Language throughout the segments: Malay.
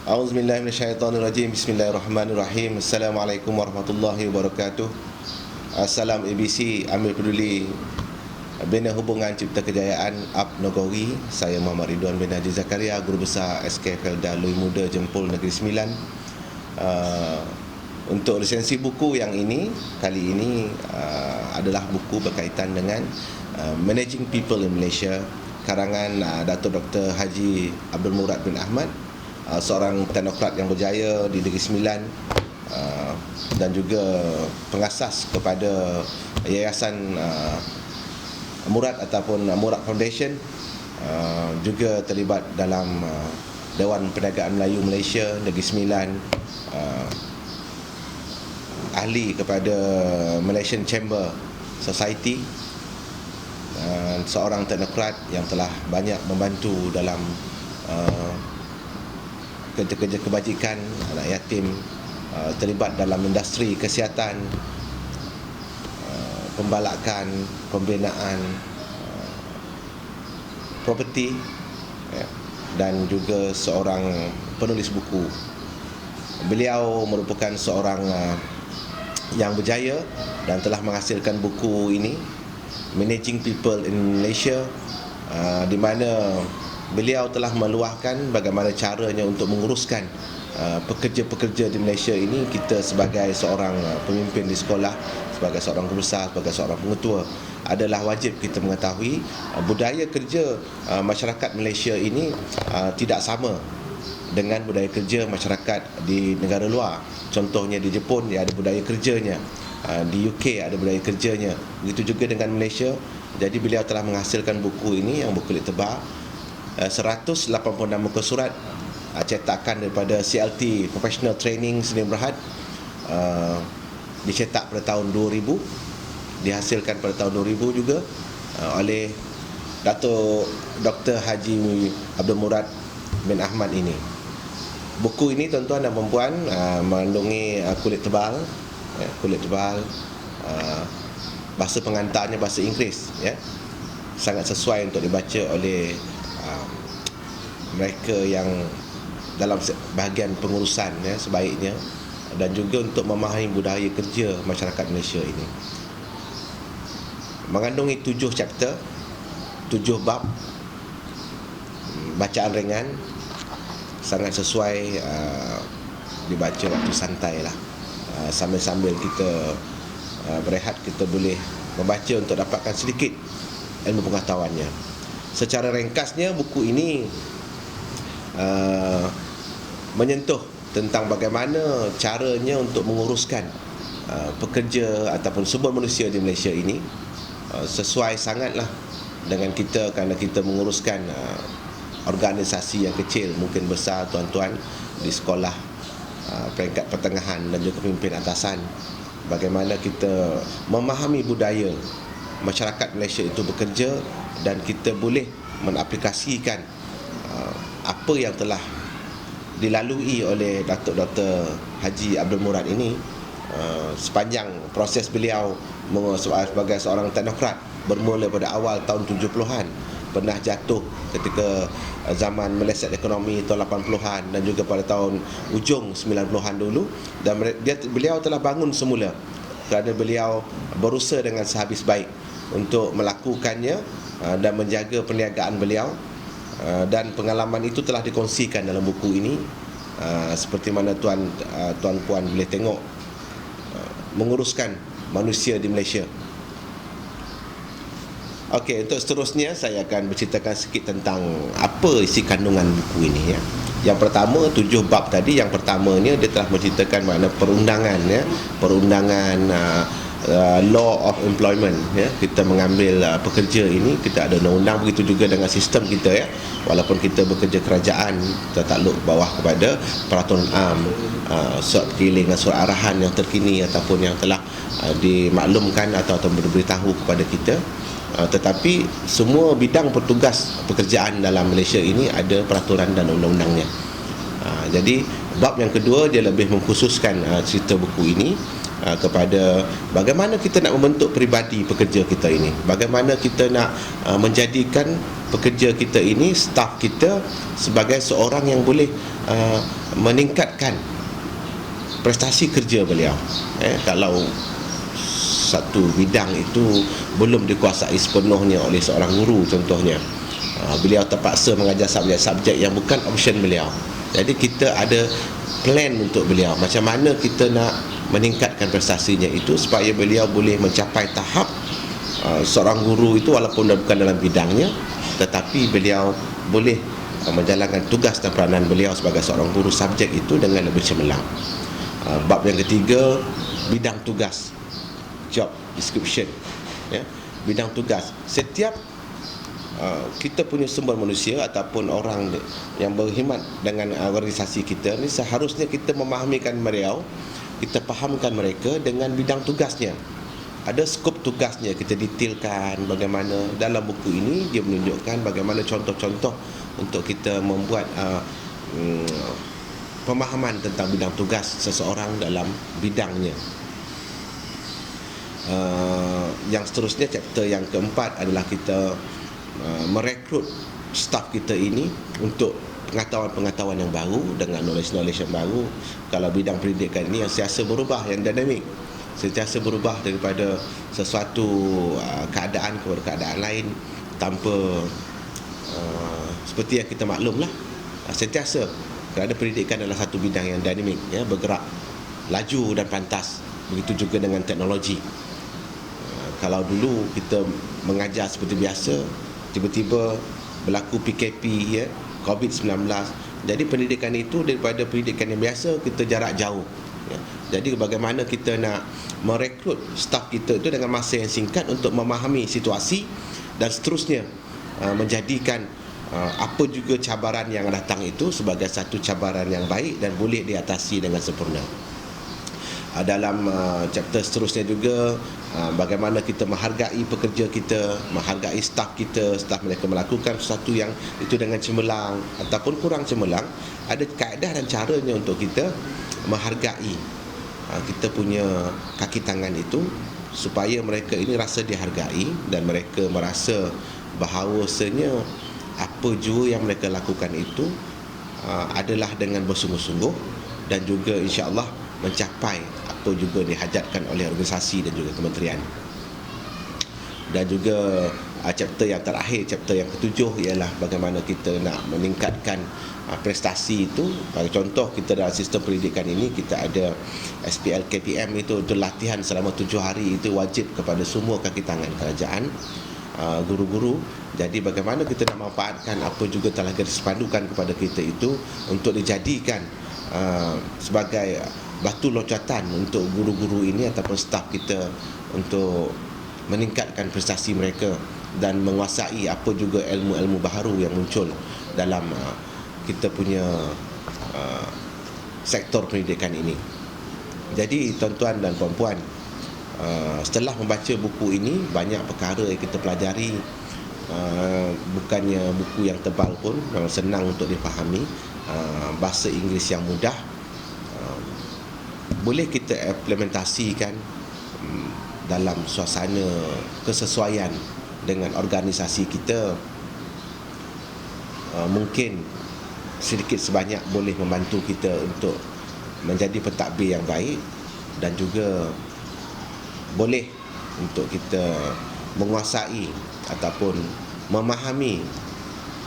A'udzubillahi minasyaitonirrajim. Bismillahirrahmanirrahim. Assalamualaikum warahmatullahi wabarakatuh. Salam ABC Amil Peduli Bina Hubungan Cipta Kejayaan UP Nagori. Saya Muhammad Ridwan bin Haji Zakaria, Guru Besar SK Felda Lui Muda Jempol Negeri Sembilan. Untuk lisensi buku yang ini, kali ini adalah buku berkaitan dengan Managing People in Malaysia, karangan Dato' Dr. Haji Abdul Murad bin Ahmad, seorang teknokrat yang berjaya di Negeri Sembilan, dan juga pengasas kepada Yayasan Murad ataupun Murad Foundation, juga terlibat dalam Dewan Perniagaan Melayu Malaysia Negeri Sembilan, ahli kepada Malaysian Chamber Society, seorang teknokrat yang telah banyak membantu dalam kerja-kerja kebajikan anak yatim, terlibat dalam industri kesihatan, pembalakan, pembinaan properti, dan juga seorang penulis buku. Beliau merupakan seorang yang berjaya dan telah menghasilkan buku ini, Managing People in Malaysia, di mana beliau telah meluahkan bagaimana caranya untuk menguruskan pekerja-pekerja di Malaysia ini. Kita sebagai seorang pemimpin di sekolah, sebagai seorang guru besar, sebagai seorang pengetua, adalah wajib kita mengetahui budaya kerja masyarakat Malaysia ini tidak sama dengan budaya kerja masyarakat di negara luar. Contohnya di Jepun, dia ada budaya kerjanya, di UK ada budaya kerjanya, begitu juga dengan Malaysia. Jadi beliau telah menghasilkan buku ini yang berkulit tebal, 186 muka surat, cetakan daripada CLT Professional Training Sdn Bhd, dicetak pada tahun 2000, dihasilkan pada tahun 2000 juga oleh Dato' Dr. Haji Abdul Murad bin Ahmad ini. Buku ini, tuan-tuan dan puan-puan, mengandungi kulit tebal, bahasa pengantarnya bahasa Inggeris, sangat sesuai untuk dibaca oleh mereka yang dalam bahagian pengurusan, sebaiknya, dan juga untuk memahami budaya kerja masyarakat Malaysia ini. Mengandungi 7 chapter, 7 bab, bacaan ringan, sangat sesuai dibaca waktu santai lah. Sambil-sambil kita berehat, kita boleh membaca untuk dapatkan sedikit ilmu pengetahuannya. Secara ringkasnya, buku ini menyentuh tentang bagaimana caranya untuk menguruskan pekerja ataupun sumber manusia di Malaysia ini. Sesuai sangatlah dengan kita, kerana kita menguruskan organisasi yang kecil, mungkin besar, tuan-tuan, di sekolah peringkat pertengahan dan juga pemimpin atasan. Bagaimana kita memahami budaya masyarakat Malaysia itu bekerja, dan kita boleh menaplikasikan apa yang telah dilalui oleh Dato' Dr. Haji Abdul Murad ini sepanjang proses beliau sebagai seorang teknokrat, bermula pada awal tahun 70-an, pernah jatuh ketika zaman meleset ekonomi tahun 80-an, dan juga pada tahun ujung 90-an dulu, dan beliau telah bangun semula kerana beliau berusaha dengan sehabis baik untuk melakukannya dan menjaga perniagaan beliau. Dan pengalaman itu telah dikongsikan dalam buku ini, seperti mana tuan-puan boleh tengok menguruskan manusia di Malaysia. Okey, untuk seterusnya saya akan berceritakan sikit tentang apa isi kandungan buku ini. Yang pertama, 7 bab tadi. Yang pertamanya, dia telah menceritakan makna perundangan, perundangan law of employment, kita mengambil pekerja ini, kita ada undang-undang. Begitu juga dengan sistem kita, walaupun kita bekerja kerajaan, kita takluk bawah kepada peraturan am, surat perkiling dan surat arahan yang terkini ataupun yang telah dimaklumkan atau diberitahu kepada kita. Tetapi semua bidang petugas pekerjaan dalam Malaysia ini ada peraturan dan undang-undangnya. Jadi bab yang kedua, dia lebih mengkhususkan cerita buku ini kepada bagaimana kita nak membentuk peribadi pekerja kita ini, bagaimana kita nak menjadikan pekerja kita ini, staf kita, sebagai seorang yang boleh meningkatkan prestasi kerja beliau. Kalau satu bidang itu belum dikuasai sepenuhnya oleh seorang guru contohnya, beliau terpaksa mengajar subjek-subjek yang bukan option beliau. Jadi kita ada plan untuk beliau, macam mana kita nak meningkatkan prestasinya itu supaya beliau boleh mencapai tahap seorang guru itu walaupun bukan dalam bidangnya, tetapi beliau boleh menjalankan tugas dan peranan beliau sebagai seorang guru subjek itu dengan lebih cemerlang. Bab yang ketiga, bidang tugas, job description, bidang tugas. Setiap kita punya sumber manusia ataupun orang yang berkhidmat dengan organisasi kita ni, seharusnya kita memahamikan beliau, kita fahamkan mereka dengan bidang tugasnya. Ada skop tugasnya, kita detailkan bagaimana dalam buku ini dia menunjukkan bagaimana contoh-contoh untuk kita membuat pemahaman tentang bidang tugas seseorang dalam bidangnya. Yang seterusnya, chapter yang keempat adalah kita merekrut staf kita ini untuk pengetahuan-pengetahuan yang baru dengan knowledge-knowledge yang baru. Kalau bidang pendidikan ini yang sentiasa berubah, yang dinamik, sentiasa berubah daripada sesuatu keadaan kepada keadaan lain, tanpa seperti yang kita maklumlah, sentiasa kerana pendidikan adalah satu bidang yang dinamik, bergerak laju dan pantas. Begitu juga dengan teknologi. Kalau dulu kita mengajar seperti biasa, tiba-tiba berlaku PKP, COVID-19, jadi pendidikan itu daripada pendidikan yang biasa kita jarak jauh. Jadi bagaimana kita nak merekrut staf kita itu dengan masa yang singkat untuk memahami situasi dan seterusnya menjadikan apa juga cabaran yang datang itu sebagai satu cabaran yang baik dan boleh diatasi dengan sempurna. Dalam chapter seterusnya juga, bagaimana kita menghargai pekerja kita, menghargai staf kita. Staf mereka melakukan sesuatu yang itu dengan cemerlang ataupun kurang cemerlang, ada kaedah dan caranya untuk kita menghargai kita punya kaki tangan itu, supaya mereka ini rasa dihargai dan mereka merasa bahawasanya apa jua yang mereka lakukan itu adalah dengan bersungguh-sungguh dan juga insya-Allah mencapai apa juga dihajatkan oleh organisasi dan juga kementerian. Dan juga chapter yang terakhir, chapter yang ketujuh, ialah bagaimana kita nak meningkatkan prestasi itu. Bagi contoh, kita dalam sistem pendidikan ini kita ada SPL KPM itu untuk latihan selama 7 hari, itu wajib kepada semua kaki tangan kerajaan, guru-guru. Jadi bagaimana kita nak manfaatkan apa juga telah disepandukan kepada kita itu untuk dijadikan sebagai batu loncatan untuk guru-guru ini ataupun staf kita untuk meningkatkan prestasi mereka dan menguasai apa juga ilmu-ilmu baharu yang muncul dalam kita punya sektor pendidikan ini. Jadi tuan-tuan dan puan-puan, setelah membaca buku ini, banyak perkara yang kita pelajari. Bukannya buku yang tebal pun, senang untuk dipahami, bahasa Inggeris yang mudah, boleh kita implementasikan dalam suasana kesesuaian dengan organisasi kita. Mungkin sedikit sebanyak boleh membantu kita untuk menjadi pentadbir yang baik, dan juga boleh untuk kita menguasai ataupun memahami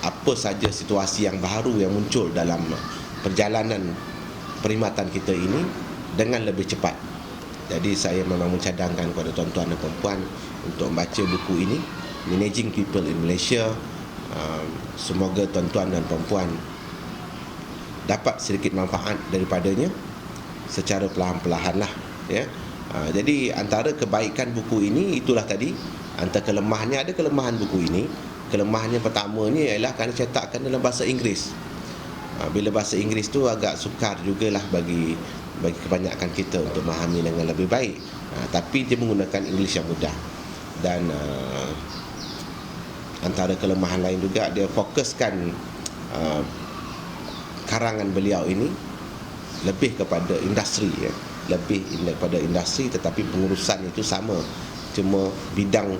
apa saja situasi yang baru yang muncul dalam perjalanan perkhidmatan kita ini dengan lebih cepat. Jadi saya memang mencadangkan kepada tuan-tuan dan puan-puan untuk membaca buku ini, Managing People in Malaysia. Semoga tuan-tuan dan puan-puan dapat sedikit manfaat daripadanya secara perlahan-perlahan lah, ya. Jadi antara kebaikan buku ini itulah tadi. Antara kelemahannya, ada kelemahan buku ini. Kelemahannya pertamanya ialah kerana cetakkan dalam bahasa Inggeris. Bila bahasa Inggeris tu agak sukar jugalah bagi kebanyakan kita untuk memahami dengan lebih baik. Tapi dia menggunakan English yang mudah. Dan antara kelemahan lain juga, dia fokuskan karangan beliau ini lebih kepada industri, lebih kepada industri, tetapi pengurusan itu sama, cuma bidang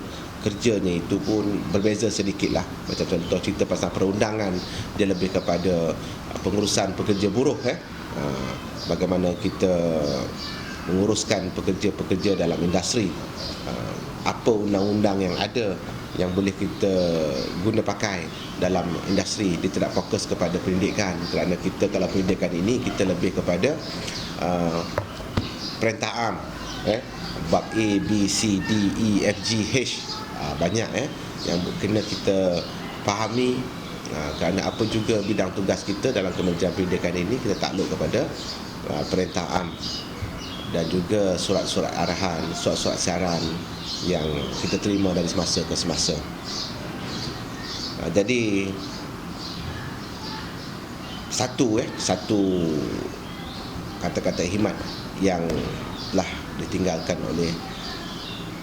kerjanya itu pun berbeza sedikit lah. Macam contoh cerita pasal perundangan, dia lebih kepada pengurusan pekerja buruh. Bagaimana kita menguruskan pekerja-pekerja dalam industri, apa undang-undang yang ada yang boleh kita guna pakai dalam industri. Dia tidak fokus kepada pendidikan, kerana kita kalau pendidikan ini kita lebih kepada perintah am, bab A, B, C, D, E, F, G, H, banyak yang kena kita fahami. Kerana apa juga bidang tugas kita dalam Kementerian Pendidikan ini, kita takluk kepada perintah am dan juga surat-surat arahan, surat-surat siaran yang kita terima dari semasa ke semasa. Jadi satu kata-kata khidmat yang telah ditinggalkan oleh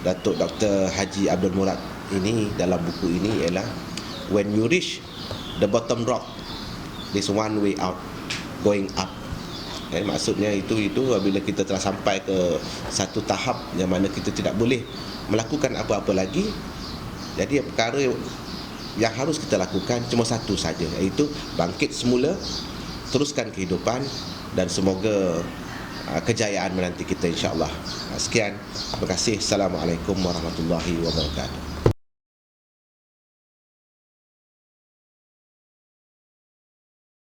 Datuk Dr. Haji Abdul Murad ini dalam buku ini ialah, when you reach the bottom rock, there's one way out, going up. Maksudnya itu bila kita telah sampai ke satu tahap yang mana kita tidak boleh melakukan apa-apa lagi, jadi perkara yang harus kita lakukan cuma satu saja, iaitu bangkit semula, teruskan kehidupan, dan semoga kejayaan menanti kita, insya-Allah. Sekian, terima kasih. Assalamualaikum warahmatullahi wabarakatuh.